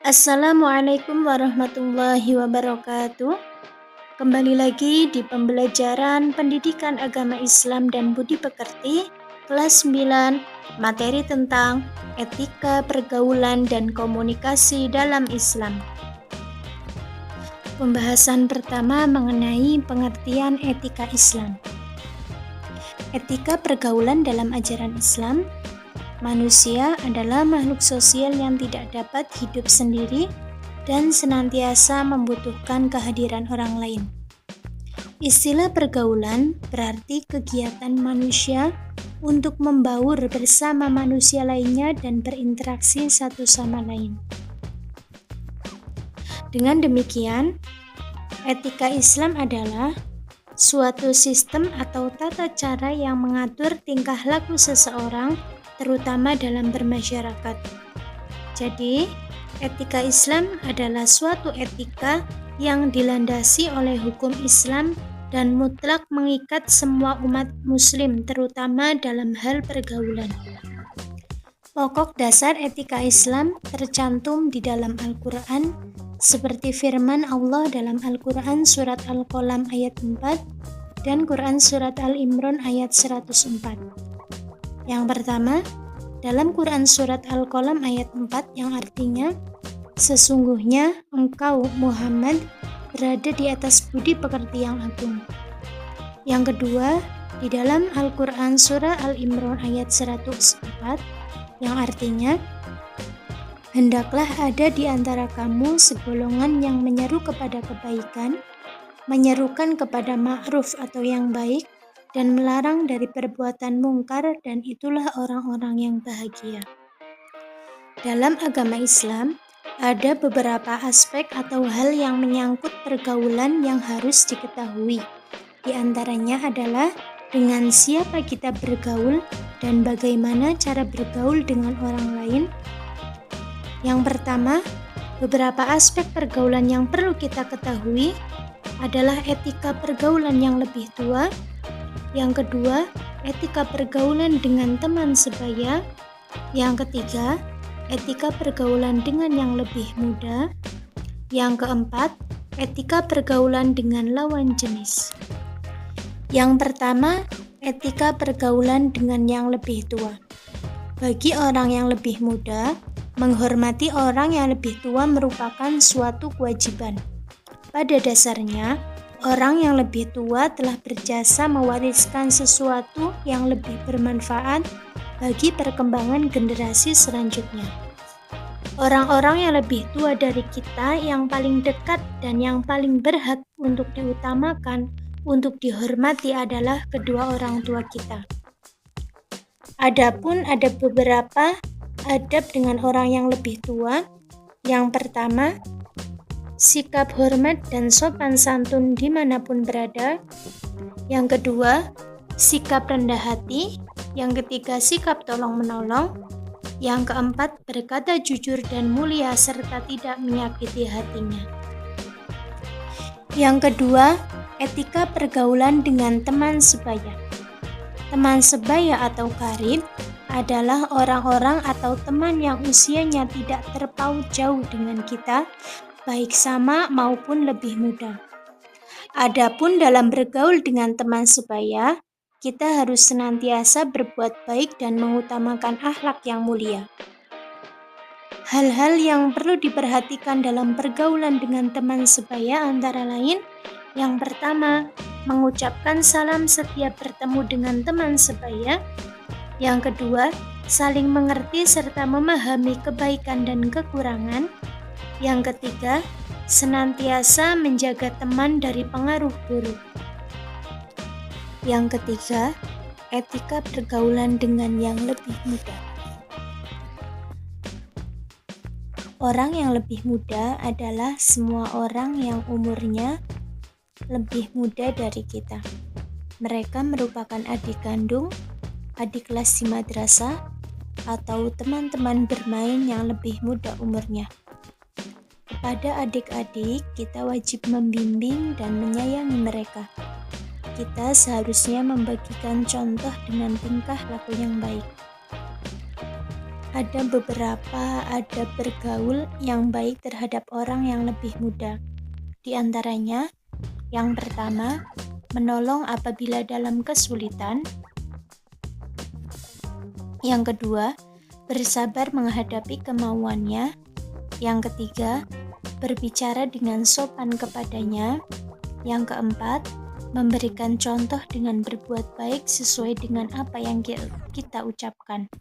Assalamualaikum warahmatullahi wabarakatuh. Kembali lagi di pembelajaran Pendidikan Agama Islam dan Budi Pekerti, kelas 9, materi tentang etika pergaulan dan komunikasi dalam Islam. Pembahasan pertama mengenai pengertian etika Islam. Etika pergaulan dalam ajaran Islam. Manusia adalah makhluk sosial yang tidak dapat hidup sendiri dan senantiasa membutuhkan kehadiran orang lain. Istilah pergaulan berarti kegiatan manusia untuk membaur bersama manusia lainnya dan berinteraksi satu sama lain. Dengan demikian, etika Islam adalah suatu sistem atau tata cara yang mengatur tingkah laku seseorang, terutama dalam bermasyarakat. Jadi, etika Islam adalah suatu etika yang dilandasi oleh hukum Islam dan mutlak mengikat semua umat muslim, terutama dalam hal pergaulan. Pokok dasar etika Islam tercantum di dalam Al-Quran, seperti firman Allah dalam Al-Quran surat Al-Qalam ayat 4 dan Quran surat Al-Imran ayat 104. Yang pertama, dalam Quran surat Al-Qalam ayat 4 yang artinya, sesungguhnya engkau Muhammad berada di atas budi pekerti yang agung. Yang kedua, di dalam Al-Quran surah Al-Imran ayat 104 yang artinya, hendaklah ada di antara kamu segolongan yang menyeru kepada kebaikan, menyerukan kepada ma'ruf atau yang baik, dan melarang dari perbuatan mungkar, dan itulah orang-orang yang bahagia. Dalam agama Islam, ada beberapa aspek atau hal yang menyangkut pergaulan yang harus diketahui. Di antaranya adalah dengan siapa kita bergaul dan bagaimana cara bergaul dengan orang lain. Yang pertama, beberapa aspek pergaulan yang perlu kita ketahui adalah etika pergaulan yang lebih tua. Yang kedua, etika pergaulan dengan teman sebaya. Yang ketiga, etika pergaulan dengan yang lebih muda. Yang keempat, etika pergaulan dengan lawan jenis. Yang pertama, etika pergaulan dengan yang lebih tua. Bagi orang yang lebih muda, menghormati orang yang lebih tua merupakan suatu kewajiban. Pada dasarnya, orang yang lebih tua telah berjasa mewariskan sesuatu yang lebih bermanfaat bagi perkembangan generasi selanjutnya. Orang-orang yang lebih tua dari kita yang paling dekat dan yang paling berhak untuk diutamakan, untuk dihormati adalah kedua orang tua kita. Adapun ada beberapa adab dengan orang yang lebih tua. Yang pertama, sikap hormat dan sopan santun dimanapun berada. Yang kedua, sikap rendah hati. Yang ketiga, sikap tolong menolong. Yang keempat, berkata jujur dan mulia serta tidak menyakiti hatinya. Yang kedua, etika pergaulan dengan teman sebaya. Teman sebaya atau qarib adalah orang-orang atau teman yang usianya tidak terpaut jauh dengan kita, baik sama maupun lebih muda. Adapun dalam bergaul dengan teman sebaya, kita harus senantiasa berbuat baik dan mengutamakan akhlak yang mulia. Hal-hal yang perlu diperhatikan dalam pergaulan dengan teman sebaya antara lain, yang pertama, mengucapkan salam setiap bertemu dengan teman sebaya. Yang kedua, saling mengerti serta memahami kebaikan dan kekurangan. Yang ketiga, senantiasa menjaga teman dari pengaruh buruk. Yang ketiga, etika pergaulan dengan yang lebih muda. Orang yang lebih muda adalah semua orang yang umurnya lebih muda dari kita. Mereka merupakan adik kandung, adik kelas di madrasah, atau teman-teman bermain yang lebih muda umurnya. Kepada adik-adik, kita wajib membimbing dan menyayangi mereka. Kita seharusnya membagikan contoh dengan tingkah laku yang baik. Ada beberapa adab bergaul yang baik terhadap orang yang lebih muda. Di antaranya, yang pertama, menolong apabila dalam kesulitan. Yang kedua, bersabar menghadapi kemauannya. Yang ketiga, berbicara dengan sopan kepadanya. Yang keempat, memberikan contoh dengan berbuat baik sesuai dengan apa yang kita ucapkan.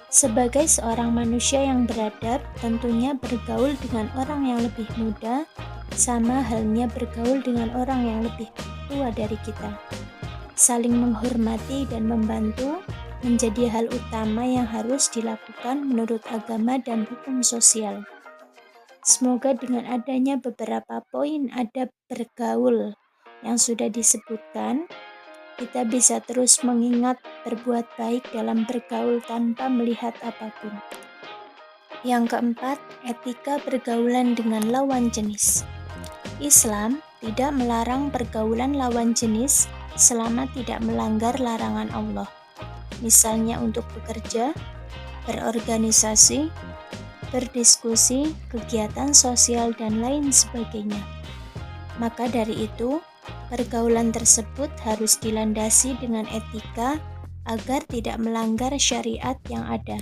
Sebagai seorang manusia yang beradab, tentunya bergaul dengan orang yang lebih muda, sama halnya bergaul dengan orang yang lebih tua dari kita. Saling menghormati dan membantu menjadi hal utama yang harus dilakukan menurut agama dan hukum sosial. Semoga dengan adanya beberapa poin adab bergaul yang sudah disebutkan, kita bisa terus mengingat berbuat baik dalam bergaul tanpa melihat apapun. Yang keempat, etika pergaulan dengan lawan jenis. Islam tidak melarang pergaulan lawan jenis selama tidak melanggar larangan Allah. Misalnya untuk bekerja, berorganisasi, berdiskusi, kegiatan sosial, dan lain sebagainya. Maka dari itu, pergaulan tersebut harus dilandasi dengan etika agar tidak melanggar syariat yang ada.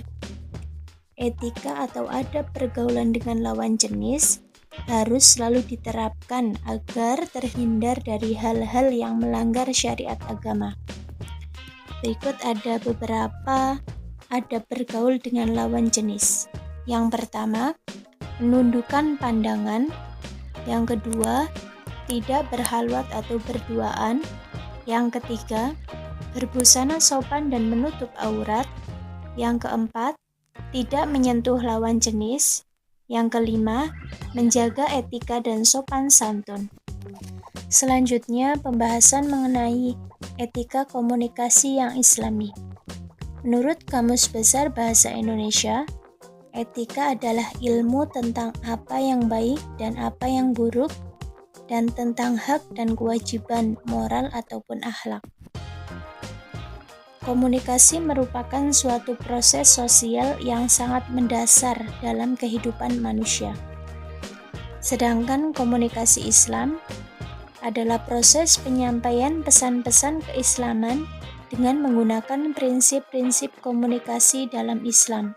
Etika atau adab pergaulan dengan lawan jenis harus selalu diterapkan agar terhindar dari hal-hal yang melanggar syariat agama. Berikut ada beberapa adab bergaul dengan lawan jenis. Yang pertama, menundukkan pandangan. Yang kedua, tidak berhalwat atau berduaan. Yang ketiga, berbusana sopan dan menutup aurat. Yang keempat, tidak menyentuh lawan jenis. Yang kelima, menjaga etika dan sopan santun. Selanjutnya, pembahasan mengenai etika komunikasi yang islami. Menurut Kamus Besar Bahasa Indonesia, etika adalah ilmu tentang apa yang baik dan apa yang buruk, dan tentang hak dan kewajiban moral ataupun akhlak. Komunikasi merupakan suatu proses sosial yang sangat mendasar dalam kehidupan manusia. Sedangkan komunikasi Islam adalah proses penyampaian pesan-pesan keislaman dengan menggunakan prinsip-prinsip komunikasi dalam Islam.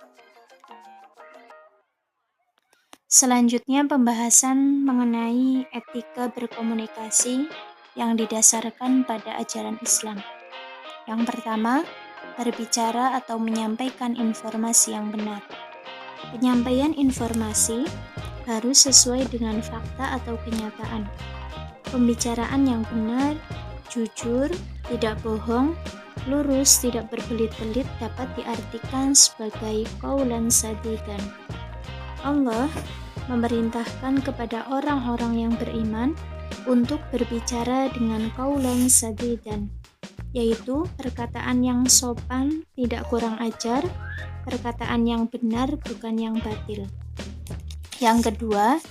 Selanjutnya pembahasan mengenai etika berkomunikasi yang didasarkan pada ajaran Islam. Yang pertama, berbicara atau menyampaikan informasi yang benar. Penyampaian informasi harus sesuai dengan fakta atau kenyataan. Pembicaraan yang benar, jujur, tidak bohong, lurus, tidak berbelit-belit dapat diartikan sebagai qaulan sadidan. Allah memerintahkan kepada orang-orang yang beriman untuk berbicara dengan qaulan sadidan, yaitu perkataan yang sopan, tidak kurang ajar, perkataan yang benar, bukan yang batil. Yang kedua,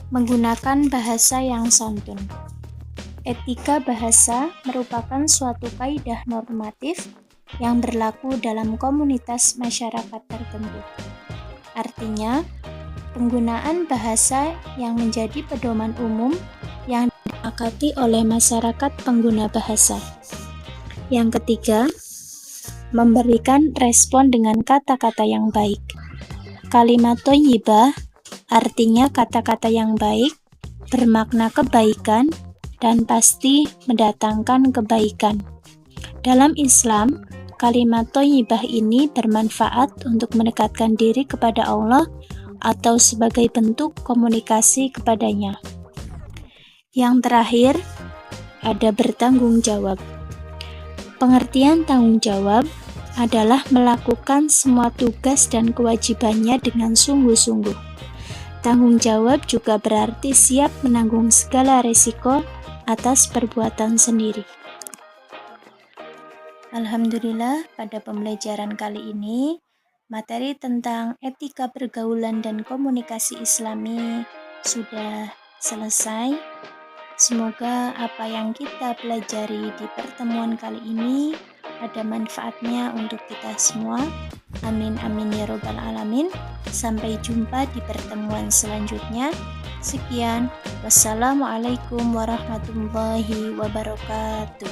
menggunakan bahasa yang santun. Etika bahasa merupakan suatu kaidah normatif yang berlaku dalam komunitas masyarakat tertentu. Artinya, penggunaan bahasa yang menjadi pedoman umum yang disepakati oleh masyarakat pengguna bahasa. Yang ketiga, memberikan respon dengan kata-kata yang baik. Kalimat thayyibah artinya kata-kata yang baik, bermakna kebaikan, dan pasti mendatangkan kebaikan. Dalam Islam, kalimat thayyibah ini bermanfaat untuk mendekatkan diri kepada Allah atau sebagai bentuk komunikasi kepadanya. Yang terakhir, ada bertanggung jawab. Pengertian tanggung jawab adalah melakukan semua tugas dan kewajibannya dengan sungguh-sungguh. Tanggung jawab juga berarti siap menanggung segala risiko atas perbuatan sendiri. Alhamdulillah, pada pembelajaran kali ini, materi tentang etika pergaulan dan komunikasi Islami sudah selesai. Semoga apa yang kita pelajari di pertemuan kali ini ada manfaatnya untuk kita semua. Amin amin ya robbal alamin. Sampai jumpa di pertemuan selanjutnya. Sekian, wassalamualaikum warahmatullahi wabarakatuh.